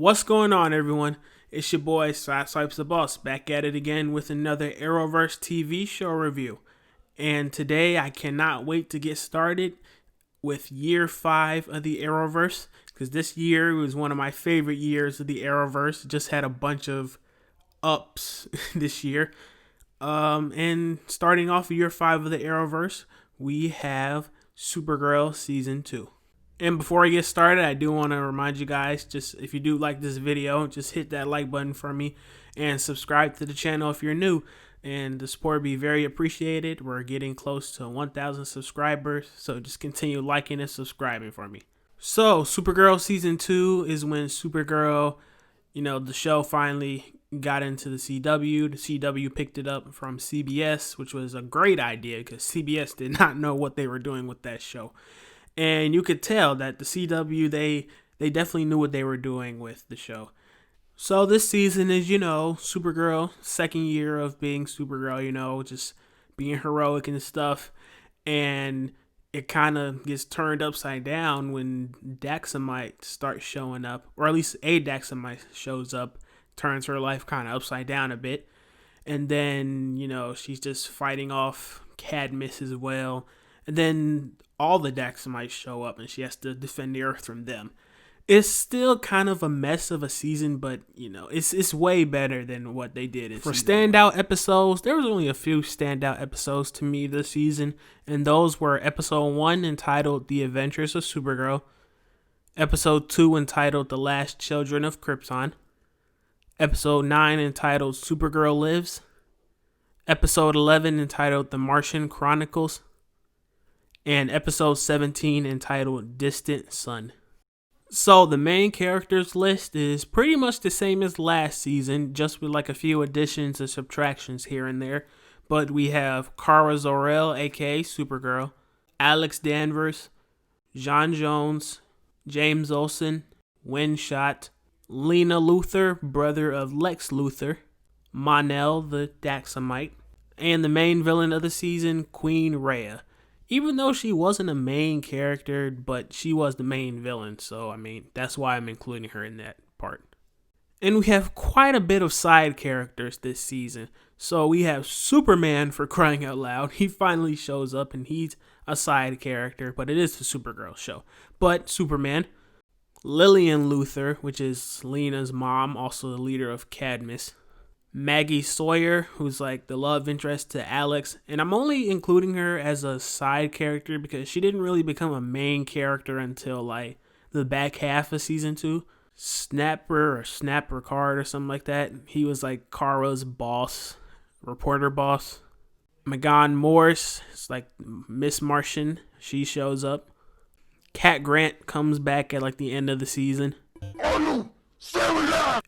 What's going on, everyone? It's your boy Sideswipe the Boss, back at it again with another Arrowverse TV show review. And today I cannot wait to get started with year 5 of the Arrowverse, because this year was one of my favorite years of the Arrowverse. Just had a bunch of ups this year. And starting off year 5 of the Arrowverse, we have Supergirl Season 2. And before I get started, I do want to remind you guys, just if you do like this video, just hit that like button for me and subscribe to the channel if you're new. And the support would be very appreciated. We're getting close to 1,000 subscribers, so just continue liking and subscribing for me. So, Supergirl Season 2 is when Supergirl, the show finally got into the CW. The CW picked it up from CBS, which was a great idea because CBS did not know what they were doing with that show. And you could tell that the CW, they definitely knew what they were doing with the show. So this season is, Supergirl, second year of being Supergirl, just being heroic and stuff. And it kind of gets turned upside down when Daxamite starts showing up, or at least a Daxamite shows up, turns her life kind of upside down a bit. And then, she's just fighting off Cadmus as well. And then all the Daxamites show up and she has to defend the Earth from them. It's still kind of a mess of a season, but, it's way better than what they did. For standout episodes, there was only a few standout episodes to me this season, and those were Episode 1 entitled The Adventures of Supergirl, Episode 2 entitled The Last Children of Krypton, Episode 9 entitled Supergirl Lives, Episode 11 entitled The Martian Chronicles, and Episode 17 entitled Distant Sun. So the main characters list is pretty much the same as last season, just with like a few additions and subtractions here and there. But we have Kara Zor-el, aka Supergirl, Alex Danvers, John Jones, James Olsen, Windshot, Lena Luthor, brother of Lex Luthor, Mon-el the Daxamite, and the main villain of the season, Queen Rhea. Even though she wasn't a main character, but she was the main villain, so that's why I'm including her in that part. And we have quite a bit of side characters this season. So we have Superman, for crying out loud. He finally shows up and he's a side character, but it is the Supergirl show. But Superman, Lillian Luthor, which is Lena's mom, also the leader of Cadmus, Maggie Sawyer, who's like the love interest to Alex, and I'm only including her as a side character because she didn't really become a main character until like the back half of season 2. Snapper Card or something like that. He was like Kara's boss, reporter boss. Megan Morse, it's like Miss Martian, she shows up. Cat Grant comes back at like the end of the season.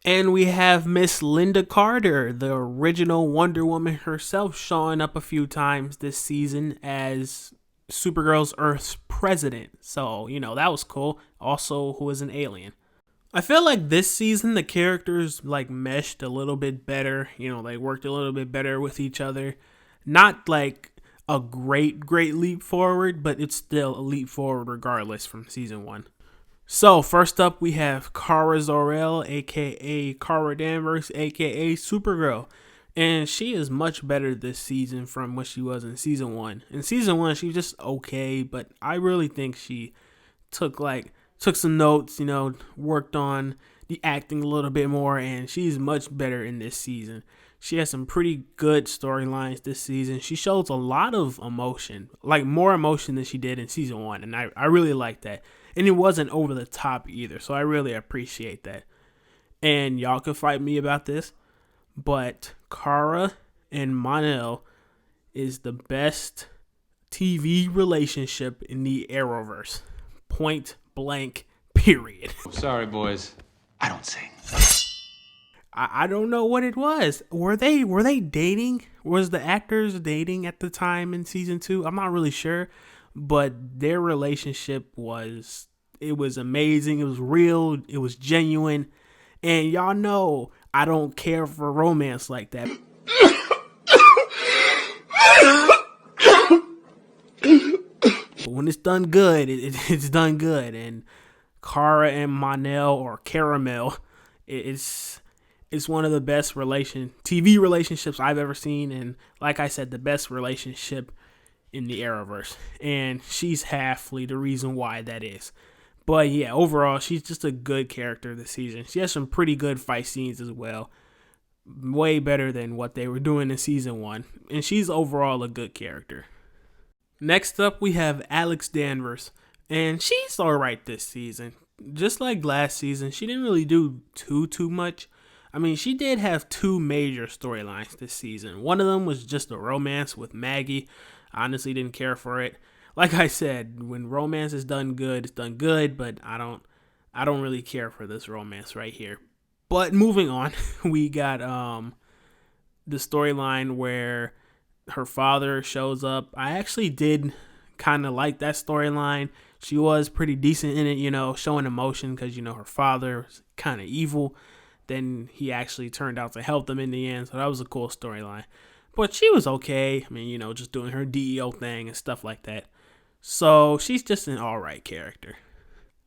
And we have Miss Linda Carter, the original Wonder Woman herself, showing up a few times this season as Supergirl's Earth's president. So, that was cool. Also, who is an alien. I feel like this season the characters like meshed a little bit better. They worked a little bit better with each other. Not like a great leap forward, but it's still a leap forward regardless from season 1. So, first up, we have Kara Zor-el, a.k.a. Kara Danvers, a.k.a. Supergirl. And she is much better this season from what she was in Season 1. In Season 1, she was just okay, but I really think she took some notes, worked on the acting a little bit more, and she's much better in this season. She has some pretty good storylines this season. She shows a lot of emotion, like more emotion than she did in Season 1, and I really like that. And it wasn't over the top either, so I really appreciate that. And y'all can fight me about this, but Kara and Mon-el is the best TV relationship in the Arrowverse. Point blank, period. Sorry, boys. I don't sing. I don't know what it was. Were they dating? Was the actors dating at the time in season 2? I'm not really sure. But their relationship was amazing. It was real. It was genuine. And y'all know I don't care for romance like that. But when it's done good, it's done good. And Kara and Mon-el, or Caramel, It's one of the best TV relationships I've ever seen, and like I said, the best relationship in the Arrowverse. And she's halfly the reason why that is. But yeah, overall, she's just a good character this season. She has some pretty good fight scenes as well. Way better than what they were doing in season 1. And she's overall a good character. Next up, we have Alex Danvers. And she's alright this season. Just like last season, she didn't really do too much. I mean, she did have 2 major storylines this season. One of them was just a romance with Maggie. I honestly didn't care for it. Like I said, when romance is done good, it's done good, but I don't really care for this romance right here. But moving on, we got the storyline where her father shows up. I actually did kind of like that storyline. She was pretty decent in it, showing emotion because, her father was kind of evil. Then he actually turned out to help them in the end, so that was a cool storyline. But she was okay. I mean, just doing her DEO thing and stuff like that. So she's just an alright character.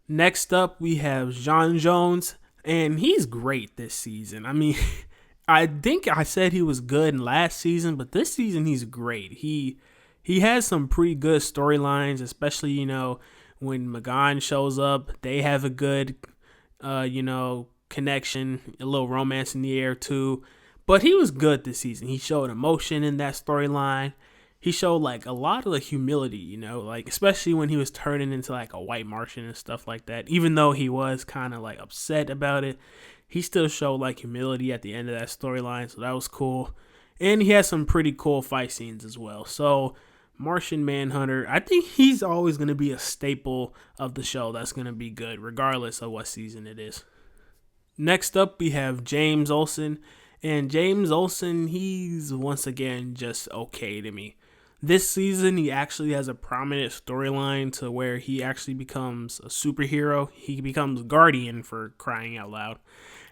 Next up, we have Jon Jones, and he's great this season. I mean, I think I said he was good in last season, but this season he's great. He has some pretty good storylines, especially, when Magan shows up. They have a good, connection, a little romance in the air too. But he was good this season. He showed emotion in that storyline. He showed a lot of the humility, especially when he was turning into a white Martian and stuff like that. Even though he was kind of upset about it, he still showed humility at the end of that storyline. So that was cool. And he has some pretty cool fight scenes as well. So Martian Manhunter, I think he's always going to be a staple of the show that's going to be good, regardless of what season it is. Next up, we have James Olsen. And James Olsen, he's once again just okay to me. This season, he actually has a prominent storyline to where he actually becomes a superhero. He becomes Guardian, for crying out loud.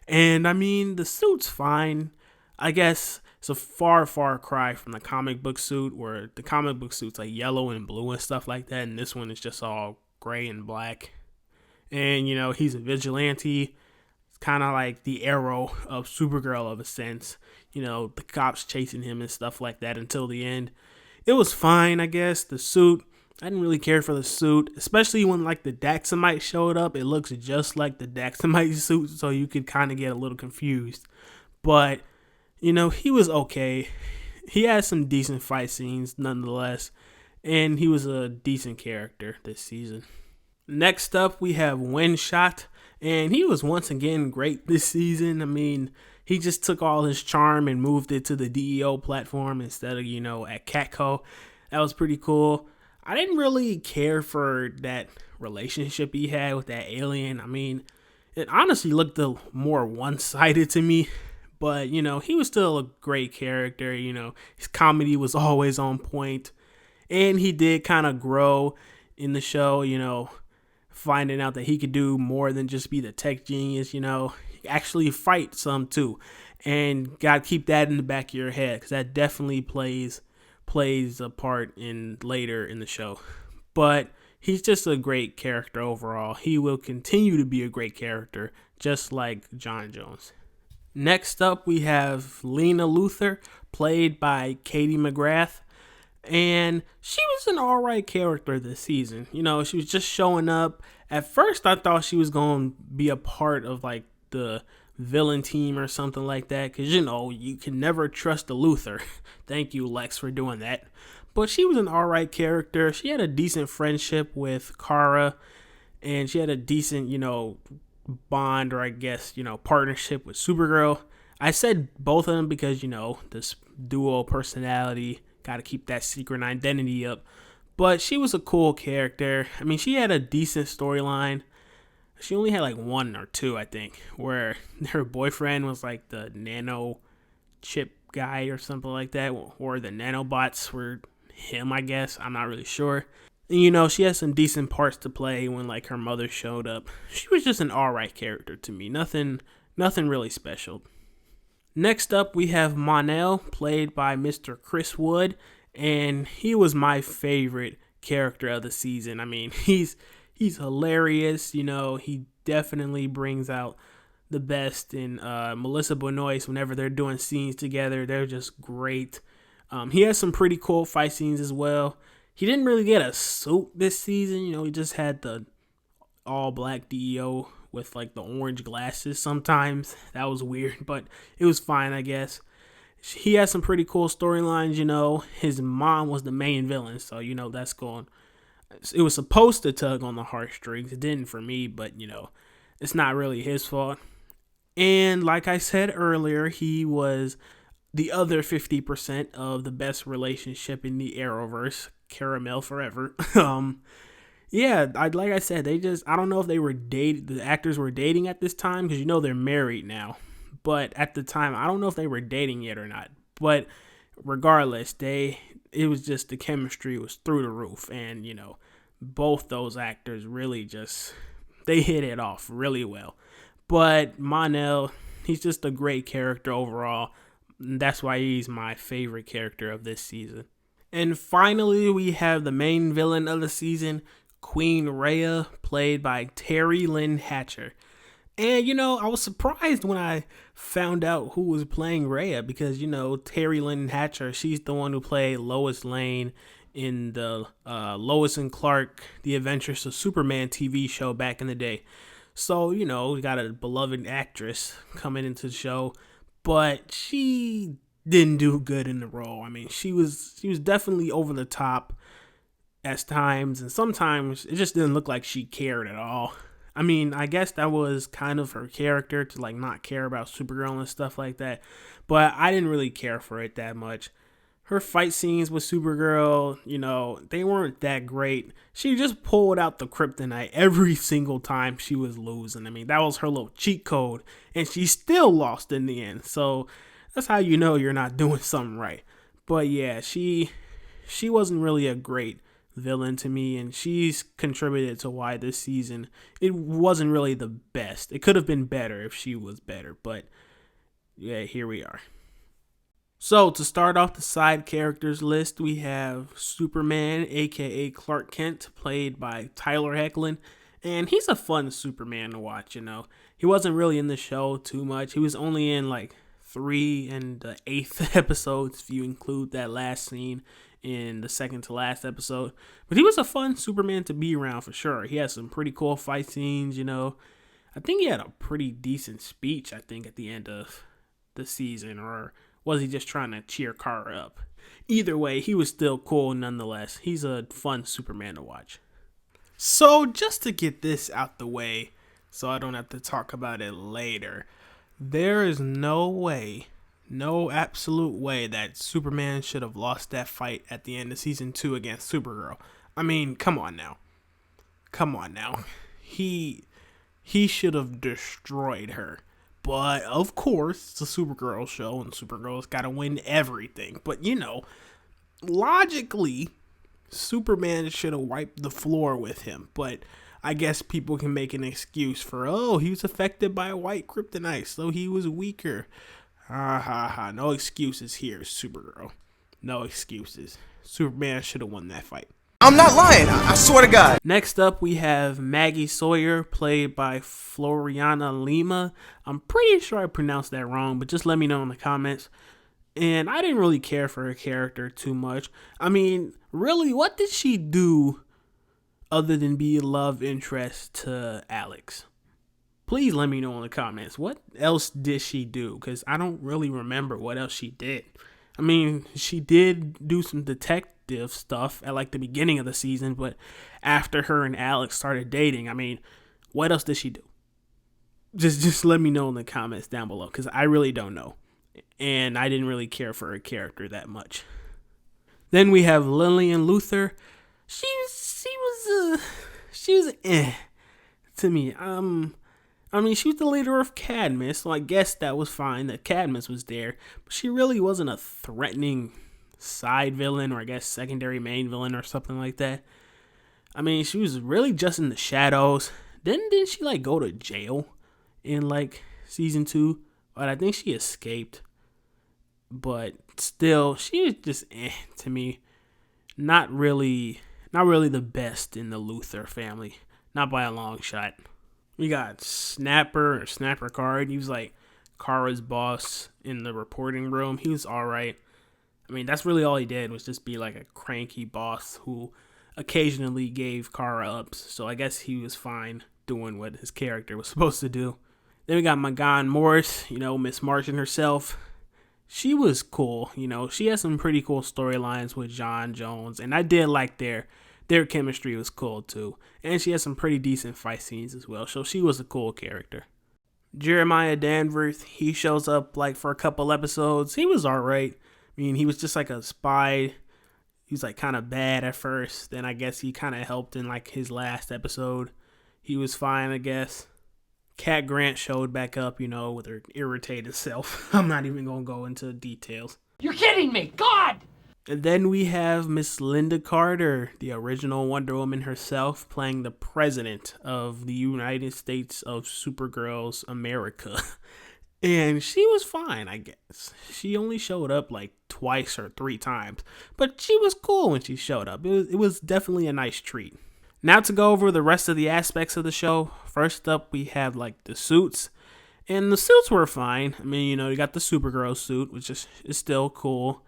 And I mean, the suit's fine. I guess it's a far cry from the comic book suit, where the comic book suit's yellow and blue and stuff like that. And this one is just all gray and black. And, he's a vigilante. Kind of like the Arrow of Supergirl of a sense, the cops chasing him and stuff like that until the end. It was fine, I guess. The suit, I didn't really care for the suit, especially when the Daxamite showed up. It looks just like the Daxamite suit, so you could kind of get a little confused. But, he was okay. He had some decent fight scenes nonetheless, and he was a decent character this season. Next up, we have Windshot. And he was once again great this season. I mean, he just took all his charm and moved it to the DEO platform instead of, at Catco. That was pretty cool. I didn't really care for that relationship he had with that alien. I mean, it honestly looked more one-sided to me. But, he was still a great character. His comedy was always on point. And he did kind of grow in the show, finding out that he could do more than just be the tech genius, actually fight some too. And gotta keep that in the back of your head, because that definitely plays a part in later in the show. But he's just a great character overall. He will continue to be a great character, just like Jon Jones. Next up, we have Lena Luthor, played by Katie McGrath. And she was an alright character this season. She was just showing up. At first, I thought she was going to be a part of the villain team or something like that. Because, you can never trust a Luthor. Thank you, Lex, for doing that. But she was an alright character. She had a decent friendship with Kara. And she had a decent, bond, or I guess, partnership with Supergirl. I said both of them because, this dual personality. Got to keep that secret identity up. But she was a cool character. I mean, she had a decent storyline. She only had 1 or 2, I think, where her boyfriend was the nano chip guy or something like that. Or the nanobots were him, I guess. I'm not really sure. And, she had some decent parts to play when her mother showed up. She was just an alright character to me. Nothing really special. Next up, we have Mon-el, played by Mr. Chris Wood, and he was my favorite character of the season. I mean, he's hilarious, he definitely brings out the best. And Melissa Benoist, whenever they're doing scenes together, they're just great. He has some pretty cool fight scenes as well. He didn't really get a suit this season. He just had the all black DEO with like the orange glasses sometimes. That was weird, but it was fine, I guess. He has some pretty cool storylines. His mom was the main villain, so that's going. It was supposed to tug on the heartstrings. It didn't for me, but it's not really his fault. And like I said earlier, he was the other 50% of the best relationship in the Arrowverse, Caramel Forever. Yeah, like I said, I don't know if they were the actors were dating at this time, because they're married now. But at the time, I don't know if they were dating yet or not. But regardless, it was just the chemistry was through the roof. And, both those actors really they hit it off really well. But mon-el, he's just a great character overall. That's why he's my favorite character of this season. And finally, we have the main villain of the season, Queen Rhea, played by Terry Lynn Hatcher. And, I was surprised when I found out who was playing Rhea, because, Terry Lynn Hatcher, she's the one who played Lois Lane in the Lois and Clark, The Adventures of Superman TV show back in the day. So, we got a beloved actress coming into the show, but she didn't do good in the role. I mean, she was definitely over the top at times, and sometimes it just didn't look like she cared at all. I mean, I guess that was kind of her character to not care about Supergirl and stuff like that, but I didn't really care for it that much. Her fight scenes with Supergirl, they weren't that great. She just pulled out the kryptonite every single time she was losing. I mean, that was her little cheat code, and she still lost in the end. So that's how you're not doing something right. But yeah, she wasn't really a great villain to me, and she's contributed to why this season it wasn't really the best. It could have been better if she was better, but yeah, here we are. So to start off the side characters list, we have Superman, aka Clark Kent, played by Tyler Hoechlin, and he's a fun Superman to watch. He wasn't really in the show too much. He was only in 3 and the 8th episodes, if you include that last scene in the second to last episode. But he was a fun Superman to be around for sure. He had some pretty cool fight scenes, I think he had a pretty decent speech, at the end of the season, or was he just trying to cheer Kara up? Either way, he was still cool nonetheless. He's a fun Superman to watch. So just to get this out the way, so I don't have to talk about it later, there is no absolute way that Superman should have lost that fight at the end of season 2 against Supergirl. I mean, come on now. He should have destroyed her. But of course, it's a Supergirl show, and Supergirl's got to win everything. But logically, Superman should have wiped the floor with him. But I guess people can make an excuse for, he was affected by white kryptonite, so he was weaker. No excuses here, Supergirl. No excuses. Superman should have won that fight. I'm not lying, I swear to God. Next up, we have Maggie Sawyer, played by Floriana Lima. I'm pretty sure I pronounced that wrong, but just let me know in the comments. And I didn't really care for her character too much. I mean, really, what did she do other than be a love interest to Alex? Please let me know in the comments. What else did she do? Because I don't really remember what else she did. I mean, she did do some detective stuff at the beginning of the season, but after her and Alex started dating, I mean, what else did she do? Just let me know in the comments down below, because I really don't know. And I didn't really care for her character that much. Then we have Lillian Luthor. She was to me. I mean, she was the leader of Cadmus, so I guess that was fine that Cadmus was there. But she really wasn't a threatening side villain, or I guess secondary main villain or something like that. I mean, she was really just in the shadows. Didn't she go to jail in season 2? But I think she escaped. But still, she was just to me. Not really the best in the Luthor family. Not by a long shot. We got Snapper Card. He was like Kara's boss in the reporting room. He was alright. I mean, that's really all he did, was just be like a cranky boss who occasionally gave Kara ups. So I guess he was fine doing what his character was supposed to do. Then we got Magan Morris, Miss Martian herself. She was cool, She has some pretty cool storylines with John Jones, and I did like their chemistry was cool too. And she has some pretty decent fight scenes as well, so she was a cool character. Jeremiah Danvers, he shows up like for a couple episodes. He was alright. I mean, he was just like a spy. He was like kind of bad at first. Then I guess he kind of helped in like his last episode. He was fine, I guess. Cat Grant showed back up, with her irritated self. I'm not even going to go into details. You're kidding me! God! And then we have Miss Linda Carter, the original Wonder Woman herself, playing the president of the United States of Supergirl's America. And she was fine, I guess. She only showed up like twice or 3 times. But she was cool when she showed up. It was definitely a nice treat. Now to go over the rest of the aspects of the show. First up, we have like the suits. And the suits were fine. I mean, you got the Supergirl suit, which is still cool.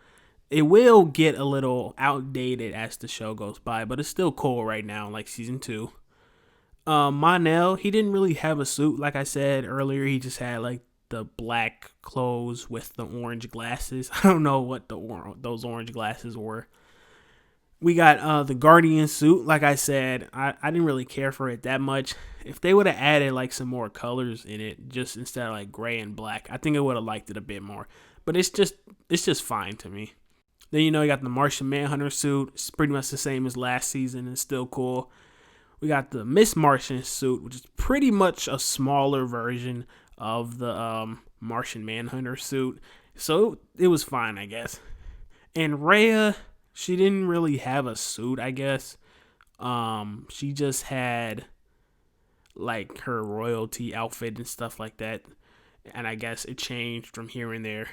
It will get a little outdated as the show goes by, but it's still cool right now, like season 2. Mon-el, he didn't really have a suit, like I said earlier. He just had like the black clothes with the orange glasses. I don't know what those orange glasses were. We got the Guardian suit. Like I said, I didn't really care for it that much. If they would have added like some more colors in it, just instead of like gray and black, I think I would have liked it a bit more. But it's just fine to me. Then you got the Martian Manhunter suit. It's pretty much the same as last season. It's still cool. We got the Miss Martian suit, which is pretty much a smaller version of the Martian Manhunter suit. So it was fine, I guess. And Rhea, she didn't really have a suit, I guess. She just had like her royalty outfit and stuff like that. And I guess it changed from here and there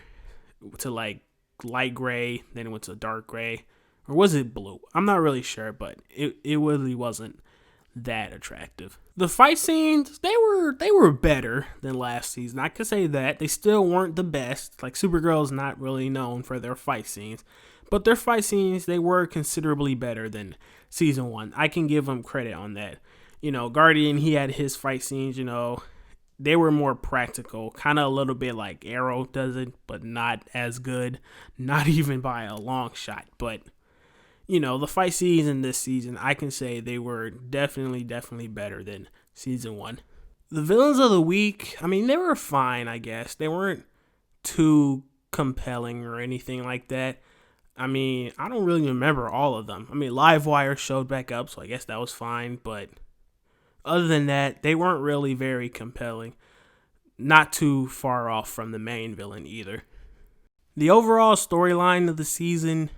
to like light gray, then it went to dark gray. Or was it blue? I'm not really sure, but it really wasn't that attractive. The fight scenes, they were better than last season. I could say that. They still weren't the best. Like, Supergirl's not really known for their fight scenes. But their fight scenes, they were considerably better than season 1. I can give them credit on that. Guardian, he had his fight scenes, they were more practical. Kind of a little bit like Arrow does it, but not as good. Not even by a long shot. But, the fight scenes in this season, I can say they were definitely better than season 1. The villains of the week, I mean, they were fine, I guess. They weren't too compelling or anything like that. I mean, I don't really remember all of them. I mean, Livewire showed back up, so I guess that was fine. But other than that, they weren't really very compelling. Not too far off from the main villain either. The overall storyline of the season,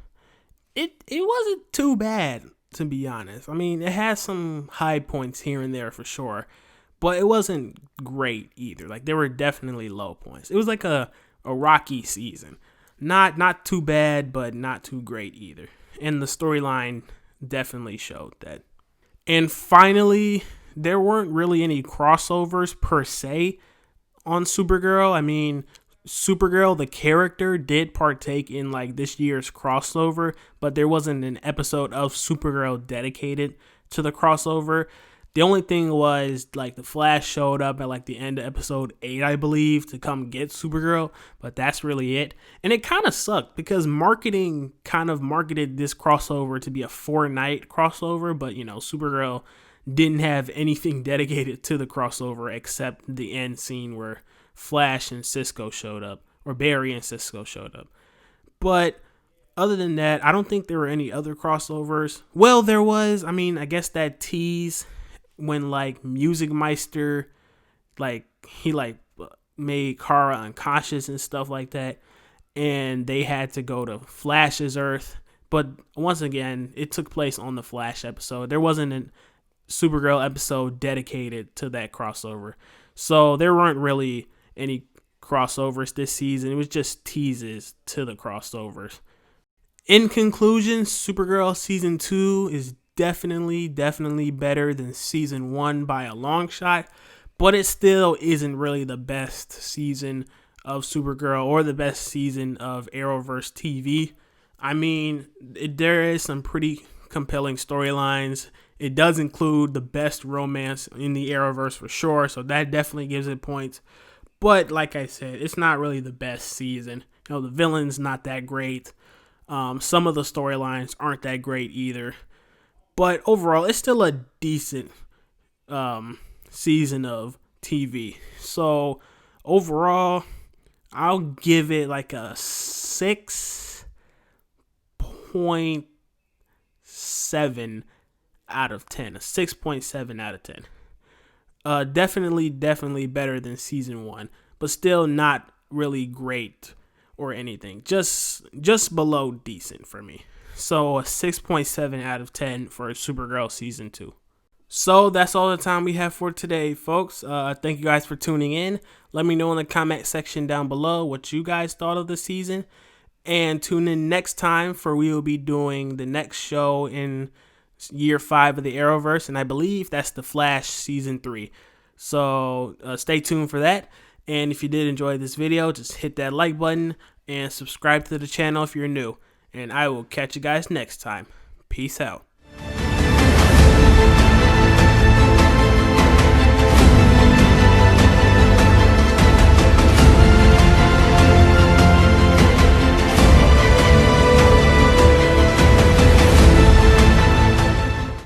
it wasn't too bad, to be honest. I mean, it has some high points here and there for sure. But it wasn't great either. Like, there were definitely low points. It was like a rocky season. Not too bad, but not too great either. And the storyline definitely showed that. And finally, there weren't really any crossovers per se on Supergirl. I mean, Supergirl, the character, did partake in like this year's crossover, but there wasn't an episode of Supergirl dedicated to the crossover. The only thing was, like, the Flash showed up at, like, the end of episode 8, I believe, to come get Supergirl, but that's really it. And it kind of sucked, because marketing kind of marketed this crossover to be a 4-night crossover, but, Supergirl didn't have anything dedicated to the crossover except the end scene where Flash and Cisco showed up, or Barry and Cisco showed up. But other than that, I don't think there were any other crossovers. Well, there was. I mean, I guess that tease when like Music Meister, like he like made Kara unconscious and stuff like that, and they had to go to Flash's Earth. But once again, it took place on the Flash episode. There wasn't a Supergirl episode dedicated to that crossover, so there weren't really any crossovers this season. It was just teases to the crossovers. In conclusion, Supergirl season 2 is definitely better than season 1 by a long shot, but it still isn't really the best season of Supergirl or the best season of Arrowverse TV. I mean, there is some pretty compelling storylines. It does include the best romance in the Arrowverse for sure, so that definitely gives it points. But like I said, it's not really the best season. You know, the villain's not that great. Some of the storylines aren't that great either. But overall, it's still a decent season of TV. So overall, I'll give it like a 6.7 out of 10. A 6.7 out of 10. Definitely better than season 1, but still not really great or anything. Just below decent for me. So a 6.7 out of 10 for Supergirl season 2. So that's all the time we have for today, folks. Thank you guys for tuning in. Let me know in the comment section down below what you guys thought of the season. And tune in next time, for we will be doing the next show in year 5 of the Arrowverse, and I believe that's The Flash season 3. So stay tuned for that. And if you did enjoy this video, just hit that like button and subscribe to the channel if you're new. And I will catch you guys next time. Peace out.